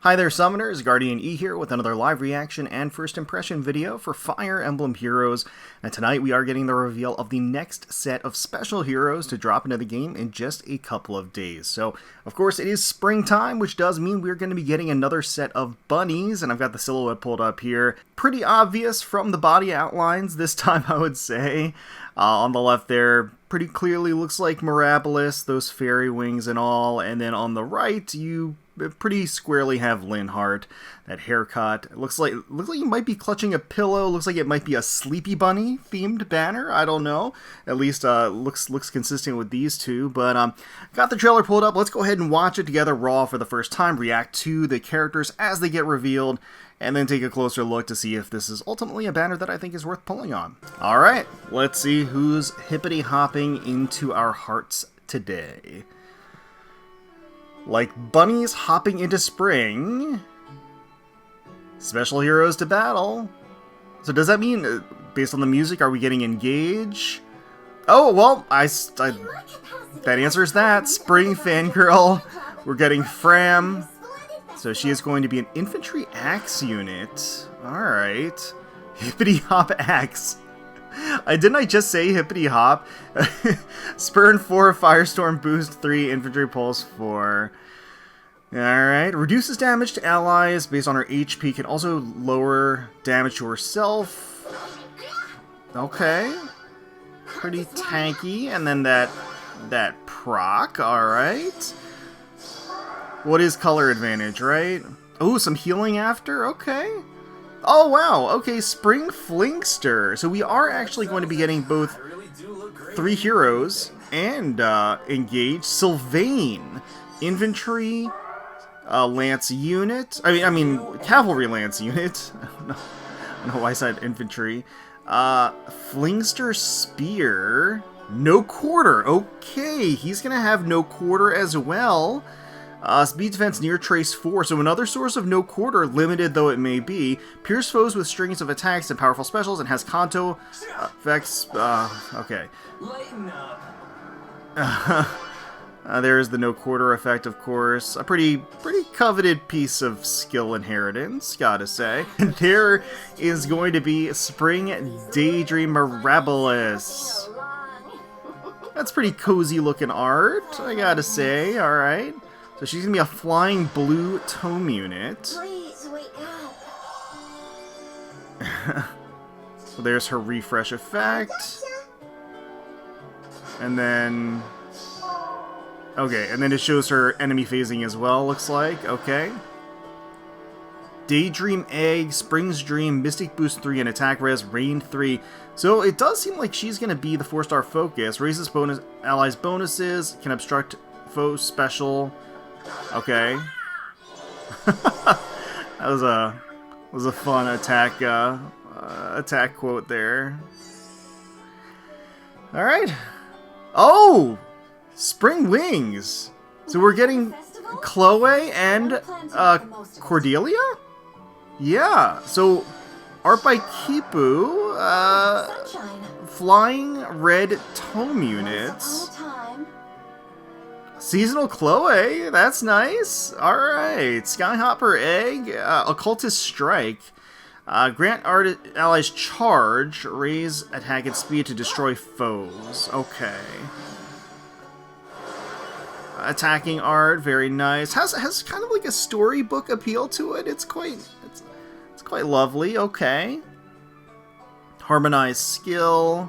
Hi there summoners, GuardianE here with another live reaction and first impression video for Fire Emblem Heroes, and tonight we are getting the reveal of the next set of special heroes to drop into the game in just a couple of days. So, of course, it is springtime, which does mean we're going to be getting another set of bunnies, and I've got the silhouette pulled up here. Pretty obvious from the body outlines this time, I would say. On the left there, pretty clearly looks like Mirabilis, those fairy wings and all, and then on the right, you pretty squarely have Linhardt. That haircut. It looks like you might be clutching a pillow. Looks like it might be a Sleepy Bunny themed banner. I don't know. At least looks consistent with these two. But got the trailer pulled up. Let's go ahead and watch it together raw for the first time. React to the characters as they get revealed, and then take a closer look to see if this is ultimately a banner that I think is worth pulling on. All right, let's see who's hippity hopping into our hearts today. Like bunnies hopping into spring, special heroes to battle. So does that mean, based on the music, are we getting Engage? Oh, well, that answers that. Spring Fangirl. We're getting Framme. So she is going to be an infantry axe unit. Alright. Hippity Hop Ax. Didn't I just say Hippity Hop? Spurn 4, Firestorm boost 3, infantry pulse 4. Alright, reduces damage to allies based on her HP, can also lower damage to herself. Okay. Pretty tanky, and then that proc, alright. What is color advantage, right? Oh, some healing after, okay. Oh wow, okay, Spring Flingster. So we are actually going to be getting both 3 heroes and Engage. Sylvain, infantry lance unit. I mean cavalry lance unit. I don't know why I said infantry. Flingster spear. No quarter. Okay, he's gonna have no quarter as well. Speed defense near trace 4, so another source of no quarter, limited though it may be. Pierce foes with strings of attacks and powerful specials, and has Kanto effects. Okay. Lighten up. There's the no quarter effect, of course. A pretty coveted piece of skill inheritance, gotta say. And there is going to be Spring Daydream Mirabilis. That's pretty cozy looking art, I gotta say. All right. So she's gonna be a flying blue tome unit. Please wake up. So there's her refresh effect. And then... okay, and then it shows her enemy phasing as well, looks like. Okay. Daydream Egg, Spring's Dream, Mystic Boost 3, and Attack Res, Rain 3. So it does seem like she's gonna be the 4-star focus. Raises bonus allies bonuses, can obstruct foe special. Okay. That was a fun attack quote there. All right. Oh, Spring Wings. So we're getting Chloe and Cordelia. Yeah. So art by Kipu. Flying red tome units. Seasonal Chloe, that's nice. Alright, Skyhopper Egg, Occultist Strike. Grant allies charge, raise attack and speed to destroy foes. Okay. Attacking art, very nice. Has kind of like a storybook appeal to it. It's quite lovely. Okay. Harmonized skill.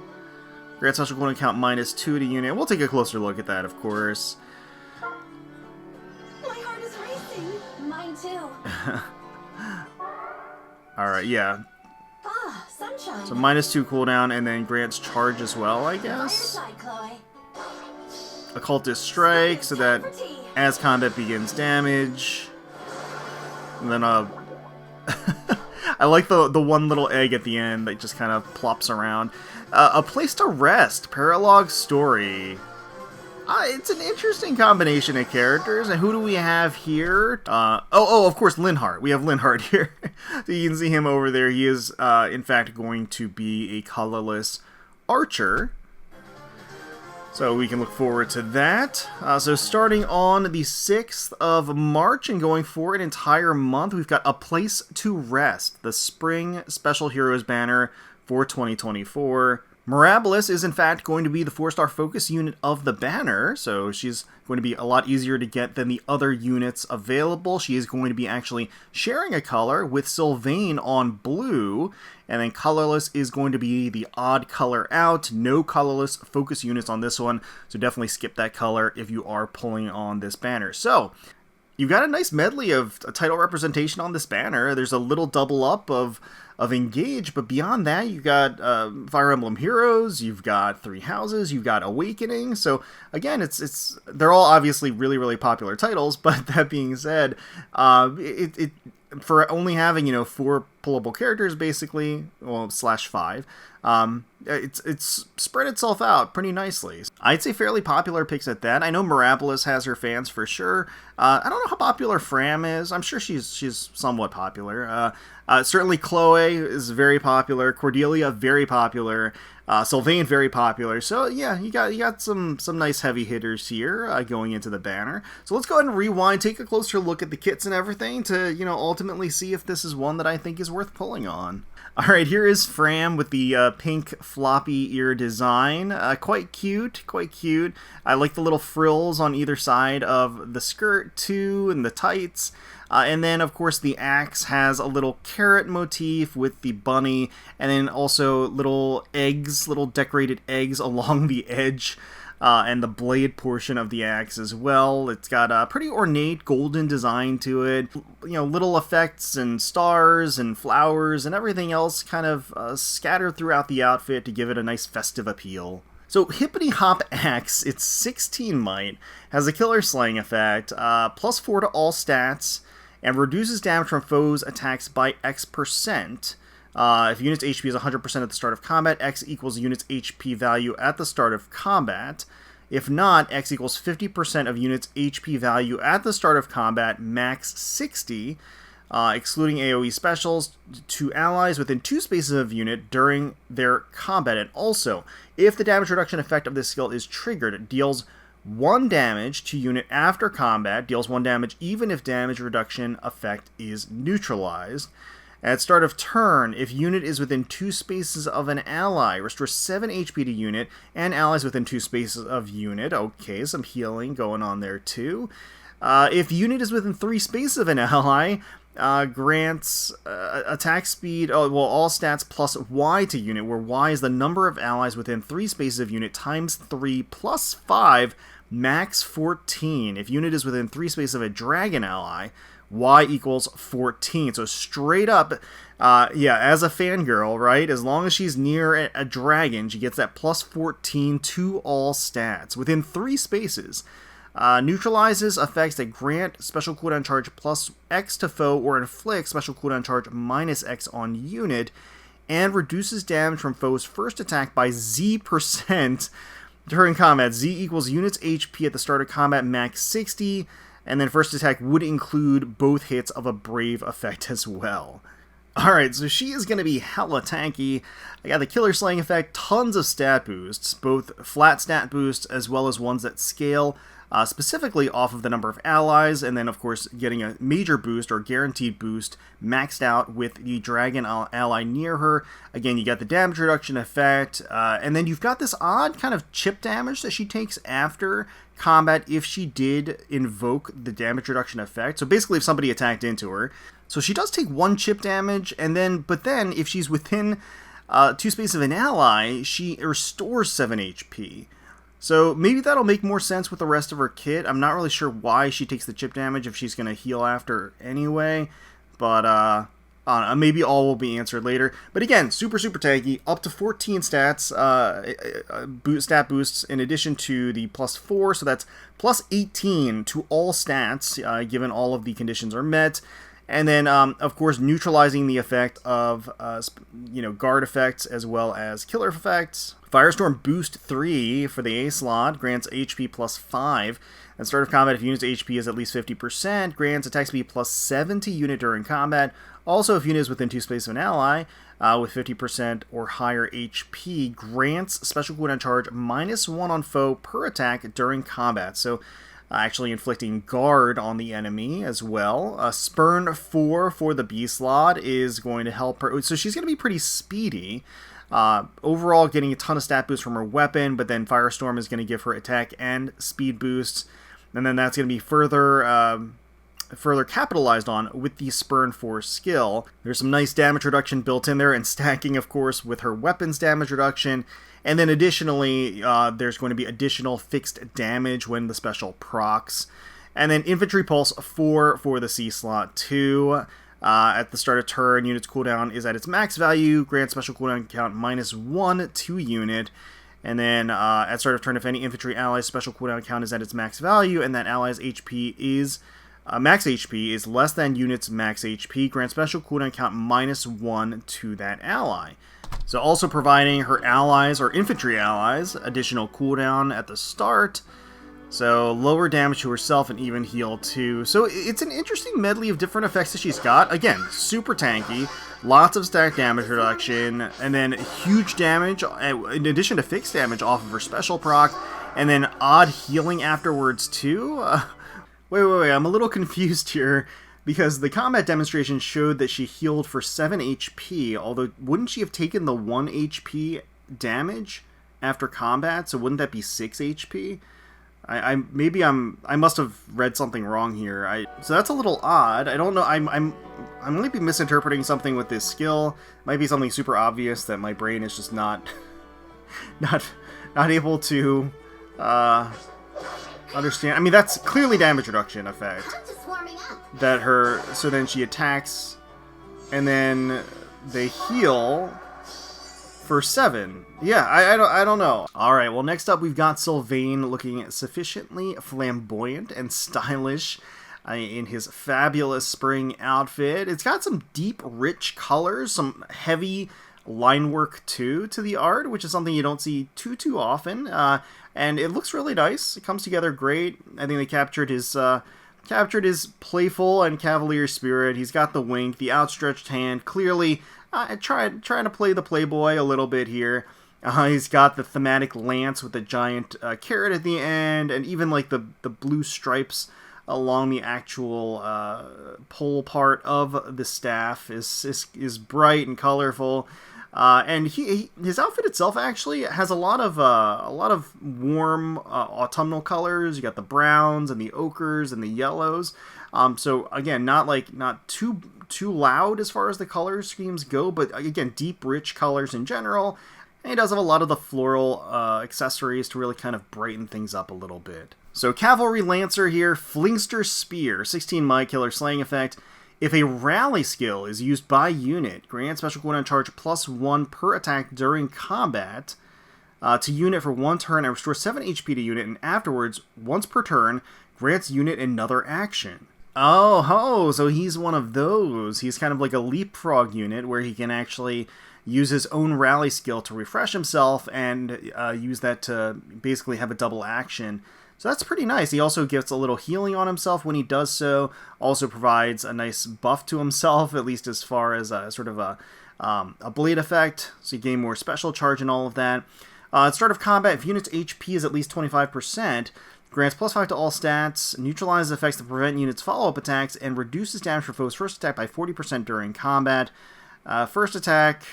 Grant special going to count -2 to unit. We'll take a closer look at that, of course. Alright, yeah. Ah, sunshine. So -2 cooldown, and then grants charge as well, I guess. Occultist Strike, so that as combat begins damage. And then I like the one little egg at the end that just kind of plops around. A Place to Rest, Paralog Story. It's an interesting combination of characters, and who do we have here? Of course, Linhardt. We have Linhardt here. So you can see him over there. He is, in fact, going to be a colorless archer. So we can look forward to that. So starting on the 6th of March and going for an entire month, we've got A Place to Rest, the Spring Special Heroes banner for 2024. Mirabilis is in fact going to be the 4-star focus unit of the banner, so she's going to be a lot easier to get than the other units available. She is going to be actually sharing a color with Sylvain on blue, and then colorless is going to be the odd color out. No colorless focus units on this one, so definitely skip that color if you are pulling on this banner. So you've got a nice medley of title representation on this banner. There's a little double up of Engage, but beyond that, you've got Fire Emblem Heroes, you've got Three Houses, you've got Awakening. So again, they're all obviously really, really popular titles. But that being said, for only having 4 pullable characters basically, well /5, it's spread itself out pretty nicely. I'd say fairly popular picks at that. I know Mirabilis has her fans for sure. I don't know how popular Framme is. I'm sure she's somewhat popular. Certainly Chloe is very popular. Cordelia, very popular. Sylvain, very popular. So yeah, you got some nice heavy hitters here going into the banner. So let's go ahead and rewind, take a closer look at the kits and everything to ultimately see if this is one that I think is worth pulling on. Alright, here is Framme with the pink floppy ear design. Quite cute, quite cute. I like the little frills on either side of the skirt too, and the tights. And then, of course, the axe has a little carrot motif with the bunny, and then also little eggs, little decorated eggs along the edge, and the blade portion of the axe as well. It's got a pretty ornate golden design to it. Little effects and stars and flowers and everything else kind of scattered throughout the outfit to give it a nice festive appeal. So Hippity Hop Ax, it's 16 might, has a killer slaying effect, +4 to all stats, and reduces damage from foes' attacks by X%. If unit's HP is 100% at the start of combat, X equals unit's HP value at the start of combat. If not, X equals 50% of unit's HP value at the start of combat, max 60, excluding AoE specials, to allies within 2 spaces of unit during their combat. And also, if the damage reduction effect of this skill is triggered, it deals 1 damage to unit after combat, deals 1 damage even if damage reduction effect is neutralized. At start of turn, if unit is within 2 spaces of an ally, restores 7 HP to unit and allies within 2 spaces of unit. Okay, some healing going on there too. If unit is within 3 spaces of an ally, grants attack speed, all stats plus Y to unit, where Y is the number of allies within 3 spaces of unit times 3 plus 5, max 14. If unit is within 3 spaces of a dragon ally, Y equals 14. So straight up, as a fangirl, right? As long as she's near a dragon, she gets that plus 14 to all stats within 3 spaces. Neutralizes effects that grant special cooldown charge plus X to foe or inflict special cooldown charge minus X on unit, and reduces damage from foe's first attack by Z% during combat. Z equals unit's HP at the start of combat, max 60, and then first attack would include both hits of a Brave effect as well. Alright, so she is going to be hella tanky. I got the Killer Slaying effect, tons of stat boosts, both flat stat boosts as well as ones that scale, specifically off of the number of allies, and then of course getting a major boost or guaranteed boost maxed out with the dragon ally near her. Again, you got the damage reduction effect, and then you've got this odd kind of chip damage that she takes after combat if she did invoke the damage reduction effect. So basically if somebody attacked into her. So she does take 1 chip damage, but then if she's within 2 spaces of an ally, she restores 7 HP. So maybe that'll make more sense with the rest of her kit. I'm not really sure why she takes the chip damage if she's going to heal after anyway. But maybe all will be answered later. But again, super tanky. Up to 14 stats, stat boosts in addition to the +4. So that's plus 18 to all stats, given all of the conditions are met. And then, of course, neutralizing the effect of, guard effects as well as killer effects. Firestorm Boost 3 for the A slot grants HP plus 5. At start of combat, if unit's HP is at least 50%, grants attack speed plus 7 to unit during combat. Also, if unit is within 2 space of an ally with 50% or higher HP, grants special cooldown charge -1 on foe per attack during combat. So, actually inflicting guard on the enemy as well. Spurn 4 for the B slot is going to help her. So she's going to be pretty speedy. Overall, getting a ton of stat boosts from her weapon, but then Firestorm is going to give her attack and speed boosts, and then that's going to be further capitalized on with the Spurn 4 skill. There's some nice damage reduction built in there, and stacking, of course, with her weapon's damage reduction. And then additionally, there's going to be additional fixed damage when the special procs. And then Infantry Pulse 4 for the C slot 2. At the start of turn, unit's cooldown is at its max value. Grant special cooldown count -1 to unit. And then at start of turn, if any infantry ally's special cooldown count is at its max value, and that ally's HP is max HP is less than unit's max HP, grant special cooldown count -1 to that ally. So also providing her allies, or infantry allies, additional cooldown at the start. So lower damage to herself and even heal too. So it's an interesting medley of different effects that she's got. Again, super tanky, lots of stack damage reduction, and then huge damage in addition to fixed damage off of her special proc, and then odd healing afterwards too. Wait, I'm a little confused here. Because the combat demonstration showed that she healed for 7 HP, although wouldn't she have taken the 1 HP damage after combat? So wouldn't that be 6 HP? I must have read something wrong here. So that's a little odd. I don't know. I might be misinterpreting something with this skill. Might be something super obvious that my brain is just not able to understand. I mean, that's clearly damage reduction effect. So then she attacks, and then they heal for 7. Yeah, I don't know. Alright, well next up we've got Sylvain looking sufficiently flamboyant and stylish in his fabulous spring outfit. It's got some deep, rich colors, some heavy line work too to the art, which is something you don't see too often, and it looks really nice. It comes together great. I think they captured his playful and cavalier spirit. He's got the wink, the outstretched hand, clearly trying to play the playboy a little bit here. He's got the thematic lance with the giant carrot at the end, and even like the blue stripes along the actual pole part of the staff is bright and colorful. And his outfit itself actually has a lot of warm autumnal colors. You got the browns and the ochres and the yellows. So again, not too loud as far as the color schemes go, but again, deep, rich colors in general. And he does have a lot of the floral accessories to really kind of brighten things up a little bit. So Cavalry Lancer here, Flingster Spear, 16 Mind Killer Slaying Effect. If a rally skill is used by unit, grant special cooldown charge +1 per attack during combat to unit for 1 turn and restore 7 HP to unit, and afterwards, once per turn, grants unit another action. Oh, so he's one of those. He's kind of like a leapfrog unit where he can actually use his own rally skill to refresh himself and use that to basically have a double action. So that's pretty nice. He also gets a little healing on himself when he does so. Also provides a nice buff to himself, at least as far as sort of a blade effect. So you gain more special charge and all of that. At start of combat, if unit's HP is at least 25%, grants +5 to all stats, neutralizes effects to prevent units' follow-up attacks, and reduces damage for foes' first attack by 40% during combat. First attack,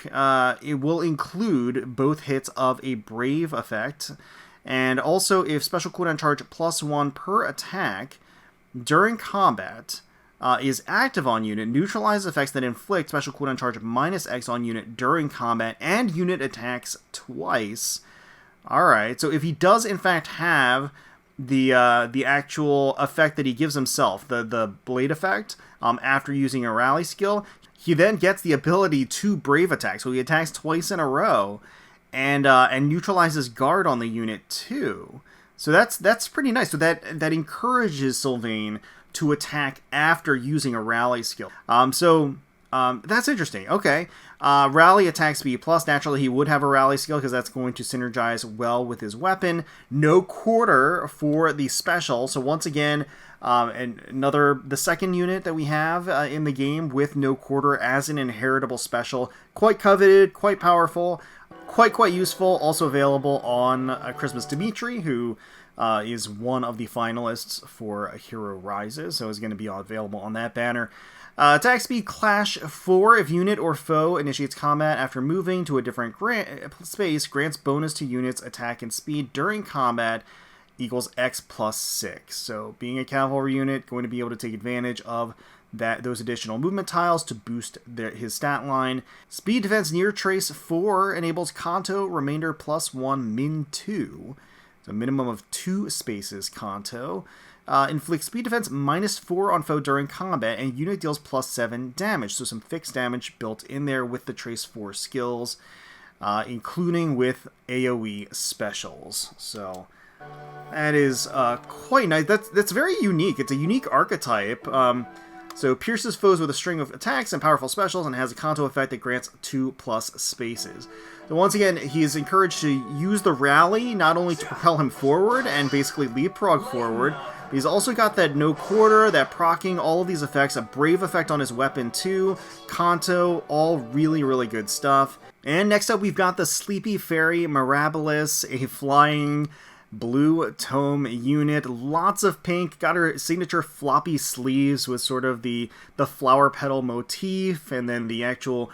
it will include both hits of a Brave effect. And also, if special cooldown charge +1 per attack during combat is active on unit, neutralizes effects that inflict special cooldown charge -X on unit during combat, and unit attacks twice. Alright, so if he does in fact have the actual effect that he gives himself, the blade effect, after using a rally skill, he then gets the ability to Brave attack, so he attacks twice in a row. And neutralizes guard on the unit too. So that's pretty nice. So that encourages Sylvain to attack after using a rally skill. So That's interesting. Okay. Rally attack speed plus. Naturally, he would have a rally skill because that's going to synergize well with his weapon. No quarter for the special. So once again, the second unit that we have in the game with no quarter as an inheritable special. Quite coveted, quite powerful, quite useful. Also available on Christmas Demitri, who is one of the finalists for Hero Rises. So is going to be available on that banner. Attack speed clash 4. If unit or foe initiates combat after moving to a different space, grants bonus to units attack and speed during combat equals X plus 6. So being a cavalry unit, going to be able to take advantage of those additional movement tiles to boost his stat line. Speed defense near trace 4 enables Kanto remainder plus 1 min 2. So minimum of 2 spaces Kanto. Inflicts speed defense minus 4 on foe during combat, and unit deals plus 7 damage. So some fixed damage built in there with the Trace 4 skills, including with AoE specials. So that is quite nice. That's very unique. It's a unique archetype. So pierces foes with a string of attacks and powerful specials, and has a Kanto effect that grants 2+ spaces. So once again, he is encouraged to use the rally not only to propel him forward and basically leapfrog forward, but he's also got that no quarter, that proccing, all of these effects, a brave effect on his weapon too, Kanto, all really good stuff. And next up we've got the Sleepy Fairy Mirabilis, a flying blue tome unit, lots of pink, got her signature floppy sleeves with sort of the flower petal motif, and then the actual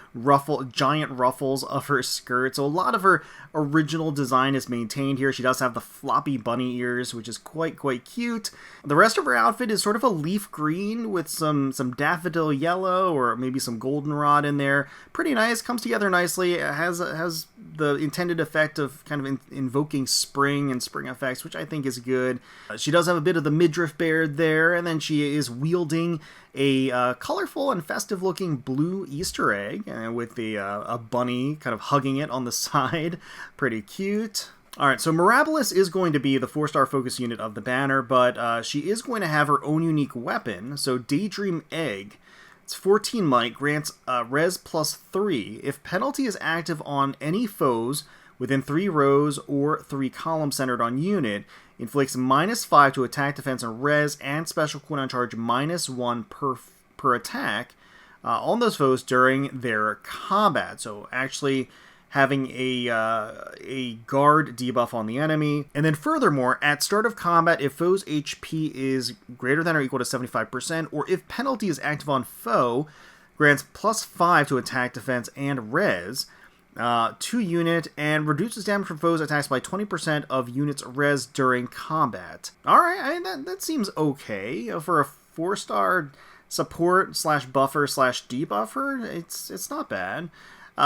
giant ruffles of her skirt. So a lot of her original design is maintained here. She does have the floppy bunny ears, which is quite cute. The rest of her outfit is sort of a leaf green with some daffodil yellow or maybe some goldenrod in there. Pretty nice, comes together nicely. It has the intended effect of kind of invoking spring and spring effects, which I think is good. She does have a bit of the midriff beard there, and then she is wielding a colorful and festive looking blue Easter egg with a bunny kind of hugging it on the side. Pretty cute. Alright, so Mirabilis is going to be the 4-star focus unit of the banner, but she is going to have her own unique weapon. So Daydream Egg. It's 14 might, grants res plus 3. If penalty is active on any foes within 3 rows or 3 columns centered on unit, inflicts minus 5 to attack, defense, and res, and special cooldown charge minus 1 per attack on those foes during their combat. So actually having a guard debuff on the enemy. And then furthermore, at start of combat, if foe's HP is greater than or equal to 75%, or if penalty is active on foe, grants plus 5 to attack, defense, and res to unit, and reduces damage from foes' attacks by 20% of unit's res during combat. Alright, that seems okay. For a 4-star support slash buffer slash debuffer, it's not bad.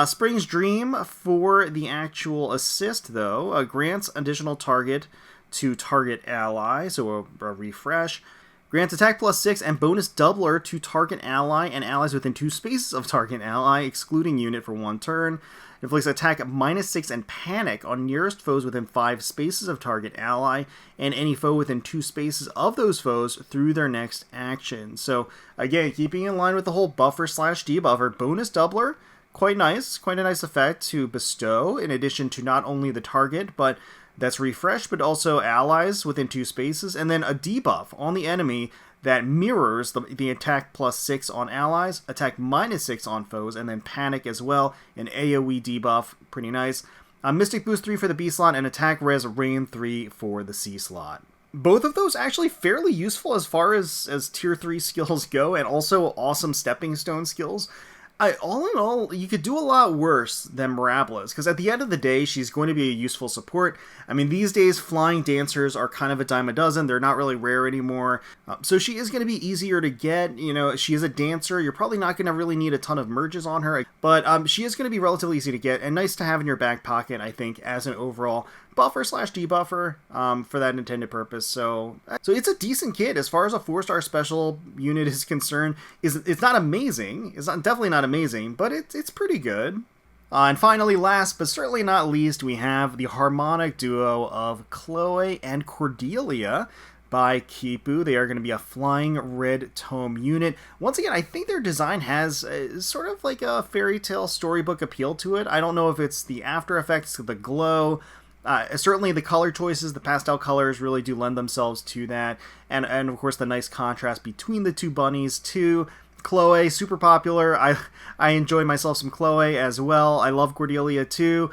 Spring's Dream for the actual assist, though, grants additional target to target ally, so a refresh. Grants attack plus 6 and bonus doubler to target ally and allies within 2 spaces of target ally, excluding unit for 1 turn. Inflicts attack minus 6 and panic on nearest foes within 5 spaces of target ally, and any foe within 2 spaces of those foes through their next action. So, again, keeping in line with the whole buffer slash debuffer, bonus doubler, quite nice, quite a nice effect to bestow, in addition to not only the target, but that's refreshed, but also allies within 2 spaces, and then a debuff on the enemy that mirrors the attack plus 6 on allies, attack minus 6 on foes, and then panic as well, an AoE debuff, pretty nice. Mystic Boost 3 for the B slot, and attack res rain 3 for the C slot. Both of those actually fairly useful as far as tier 3 skills go, and also awesome stepping stone skills. All in all, you could do a lot worse than Mirabilis, because at the end of the day, she's going to be a useful support. I mean, these days, flying dancers are kind of a dime a dozen. They're not really rare anymore. So she is going to be easier to get. You know, she is a dancer. You're probably not going to really need a ton of merges on her, but she is going to be relatively easy to get and nice to have in your back pocket, I think, as an overall buffer slash debuffer for that intended purpose. So it's a decent kit as far as a 4-star special unit is concerned. It's not amazing. It's definitely not amazing, but it's pretty good. And finally, last but certainly not least, we have the harmonic duo of Chloe and Cordelia. by Kipu. They are going to be a flying red tome unit. Once again, I think their design has sort of like a fairy tale storybook appeal to it. I don't know if it's the after effects, the glow. Certainly the color choices, the pastel colors really do lend themselves to that. And of course the nice contrast between the two bunnies too. Chloe, super popular. I enjoy myself some Chloe as well. I love Cordelia too.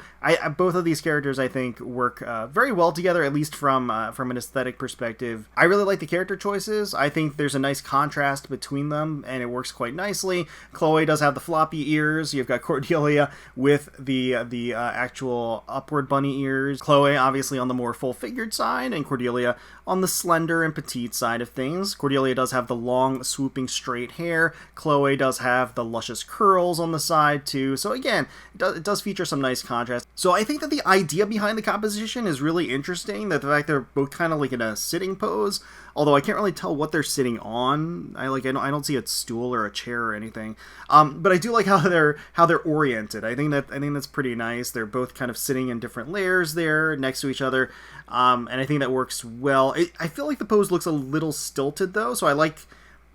Both of these characters I think work very well together, at least from an aesthetic perspective. I really like the character choices. I think there's a nice contrast between them, and it works quite nicely. Chloe does have the floppy ears. You've got Cordelia with the actual upward bunny ears. Chloe obviously on the more full-figured side, and Cordelia on the slender and petite side of things. Cordelia does have the long, swooping, straight hair. Chloe does have the luscious curls on the side too. So again, it does feature some nice contrast. So I think that the idea behind the composition is really interesting. That the fact they're both kind of like in a sitting pose, although I can't really tell what they're sitting on. I don't see a stool or a chair or anything. But I do like how they're oriented. I think that's pretty nice. They're both kind of sitting in different layers there next to each other. And I think that works well. I feel like the pose looks a little stilted though, so I like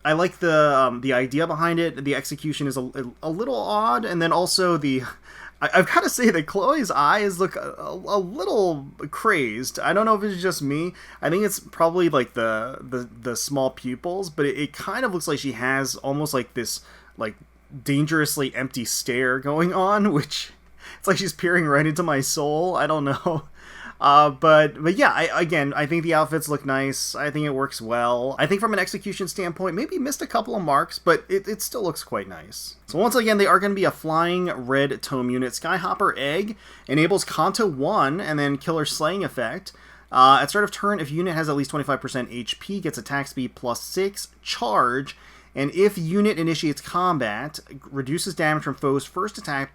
the idea behind it. The execution is a little odd, and then also I've got to say that Chloe's eyes look a little crazed. I don't know if it's just me. I think it's probably like the small pupils, but it kind of looks like she has almost like this like dangerously empty stare going on, which it's like she's peering right into my soul. I don't know. But yeah, I think the outfits look nice. I think it works well. I think from an execution standpoint, maybe missed a couple of marks, but it still looks quite nice. So once again, they are going to be a flying red tome unit. Skyhopper Egg enables Kanto 1 and then Killer Slaying effect. At start of turn, if unit has at least 25% HP, gets attack speed +6, charge, and if unit initiates combat, reduces damage from foes' first attack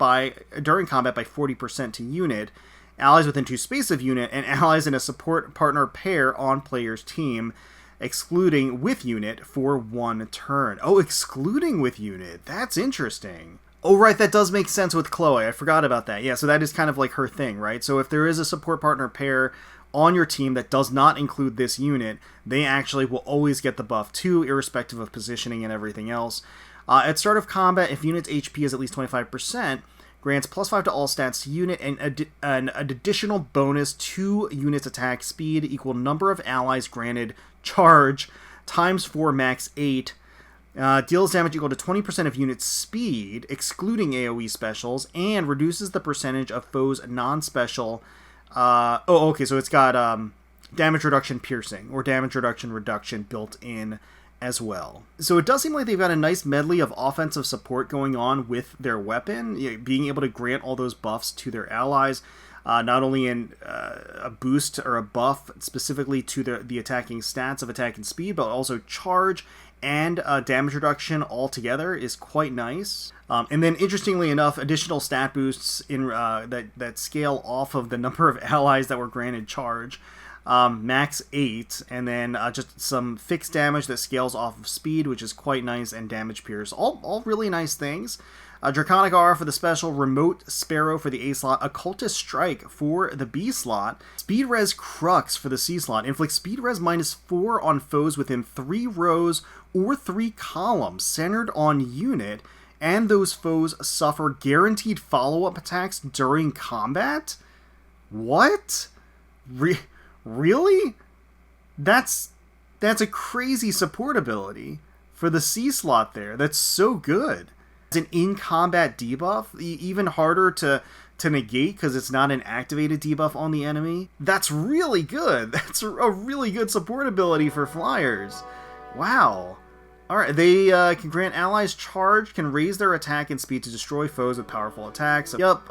during combat by 40% to unit, allies within 2 space of unit, and allies in a support partner pair on player's team, excluding with unit for 1 turn. Oh, excluding with unit. That's interesting. Oh, right, that does make sense with Chloe. I forgot about that. Yeah, so that is kind of like her thing, right? So if there is a support partner pair on your team that does not include this unit, they actually will always get the buff too, irrespective of positioning and everything else. At start of combat, if unit's HP is at least 25%, grants +5 to all stats to unit and an additional bonus to unit's attack speed equal number of allies granted charge times 4 max 8. Deals damage equal to 20% of unit's speed, excluding AoE specials, and reduces the percentage of foes' non-special. Okay, so it's got damage reduction piercing or damage reduction built in as well. So it does seem like they've got a nice medley of offensive support going on with their weapon, being able to grant all those buffs to their allies, not only in a boost or a buff specifically to the attacking stats of attack and speed, but also charge and damage reduction all together is quite nice. And then, interestingly enough, additional stat boosts in that scale off of the number of allies that were granted charge. Max 8, and then just some fixed damage that scales off of speed, which is quite nice, and damage pierce. All really nice things. Draconic Aura for the special, Remote Sparrow for the A slot, Occultist Strike for the B slot, Speed Res Crux for the C slot, inflicts Speed Res -4 on foes within 3 rows or 3 columns centered on unit, and those foes suffer guaranteed follow-up attacks during combat? What? Really? That's a crazy support ability for the C slot there. That's so good. It's an in-combat debuff, even harder to negate because it's not an activated debuff on the enemy. That's really good. That's a really good support ability for flyers. Wow. Alright, they can grant allies charge, can raise their attack and speed to destroy foes with powerful attacks. Yep,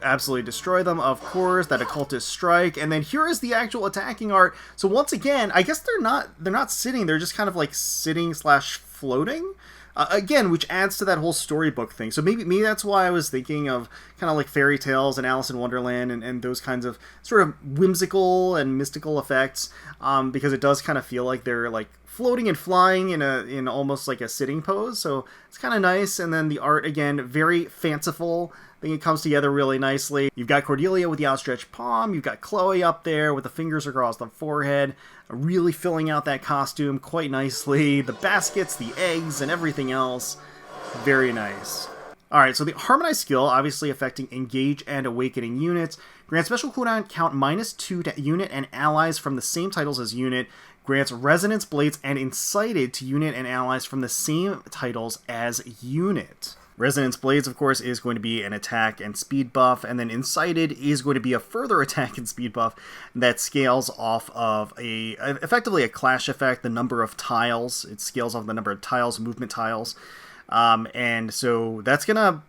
absolutely destroy them, of course. That Occultist Strike, and then here is the actual attacking art. So once again, I guess they're not sitting, they're just kind of like sitting / floating. Again, which adds to that whole storybook thing. So maybe that's why I was thinking of kind of like fairy tales and Alice in Wonderland and those kinds of sort of whimsical and mystical effects, because it does kind of feel like they're like floating and flying in almost like a sitting pose, so it's kind of nice. And then the art, again, very fanciful. I think it comes together really nicely. You've got Cordelia with the outstretched palm. You've got Chloe up there with the fingers across the forehead, really filling out that costume quite nicely. The baskets, the eggs, and everything else. Very nice. Alright, so the Harmonize skill, obviously affecting Engage and Awakening units. Grants special cooldown count -2 to unit and allies from the same titles as unit. Grants Resonance Blades and Incited to unit and allies from the same titles as unit. Resonance Blades, of course, is going to be an attack and speed buff, and then Incited is going to be a further attack and speed buff that scales off of effectively a clash effect, the number of tiles. It scales off the number of tiles, movement tiles. And so that's gonna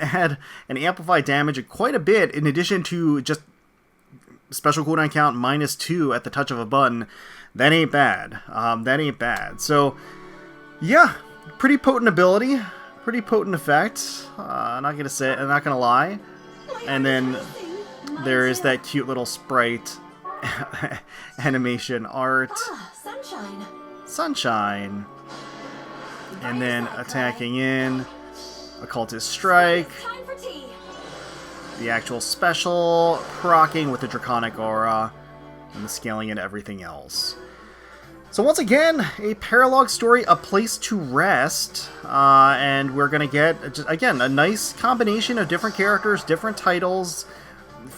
add and amplify damage quite a bit, in addition to just special cooldown count -2 at the touch of a button. That ain't bad. That ain't bad. So, yeah, pretty potent ability. Pretty potent effect. I'm not gonna lie. And then there is that cute little sprite animation art. Sunshine. Sunshine. And then attacking in. Occultist Strike. Time for tea. The actual special. Proccing with the Draconic Aura. And the scaling and everything else. So once again, a paralogue story, A Place to Rest, and we're going to get, again, a nice combination of different characters, different titles,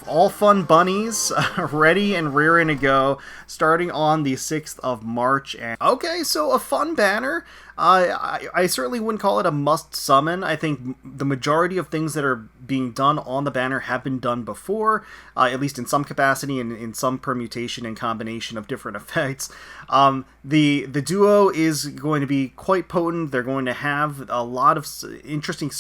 all fun bunnies, ready and rearing to go, starting on the 6th of March. And okay, so a fun banner. I certainly wouldn't call it a must summon. I think the majority of things that are being done on the banner have been done before, at least in some capacity and in some permutation and combination of different effects. The duo is going to be quite potent. They're going to have a lot of interesting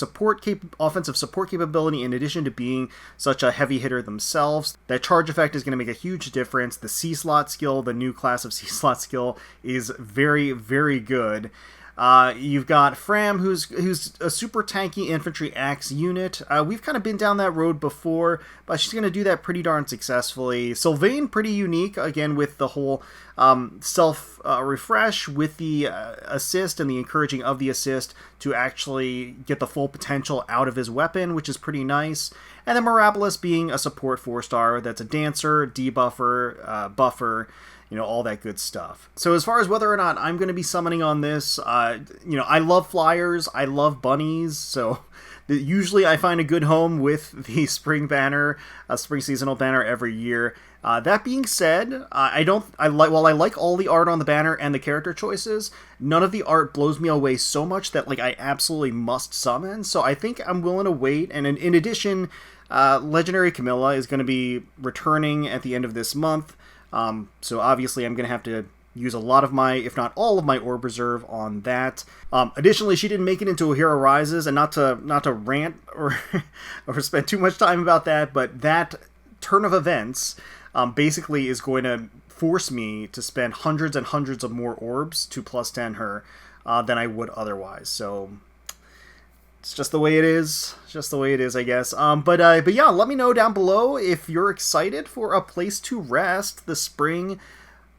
offensive support capability, in addition to being such a heavy hitter themselves. That charge effect is going to make a huge difference. The C-slot skill, the new class of C-slot skill, is very, very good. You've got Framme, who's a super tanky infantry axe unit. We've kind of been down that road before, but she's going to do that pretty darn successfully. Sylvain, pretty unique, again, with the whole self-refresh with the assist and the encouraging of the assist to actually get the full potential out of his weapon, which is pretty nice. And then Mirabilis being a support 4-star that's a dancer, debuffer, buffer, all that good stuff. So as far as whether or not I'm going to be summoning on this, I love flyers, I love bunnies, so usually I find a good home with the spring banner, spring seasonal banner every year. That being said, while I like all the art on the banner and the character choices, none of the art blows me away so much that I absolutely must summon. So I think I'm willing to wait. And in addition, Legendary Camilla is going to be returning at the end of this month. So obviously I'm going to have to use a lot of my, if not all of my orb reserve on that. Additionally, she didn't make it into A Hero Rises, and not to rant or spend too much time about that, but that turn of events basically is going to force me to spend hundreds and hundreds of more orbs to +10 her than I would otherwise. So it's just the way it is. It's just the way it is, I guess. But yeah, let me know down below if you're excited for A Place to Rest, the spring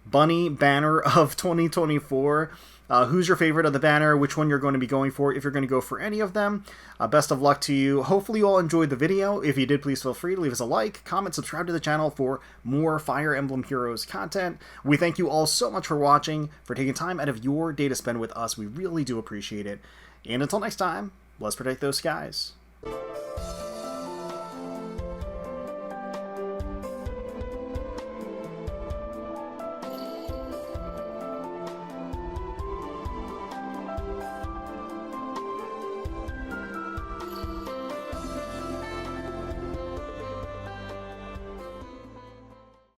bunny banner of 2024. Who's your favorite of the banner? Which one you're going to be going for, if you're going to go for any of them. Best of luck to you. Hopefully you all enjoyed the video. If you did, please feel free to leave us a like, comment, subscribe to the channel for more Fire Emblem Heroes content. We thank you all so much for watching, for taking time out of your day to spend with us. We really do appreciate it. And until next time, let's protect those skies.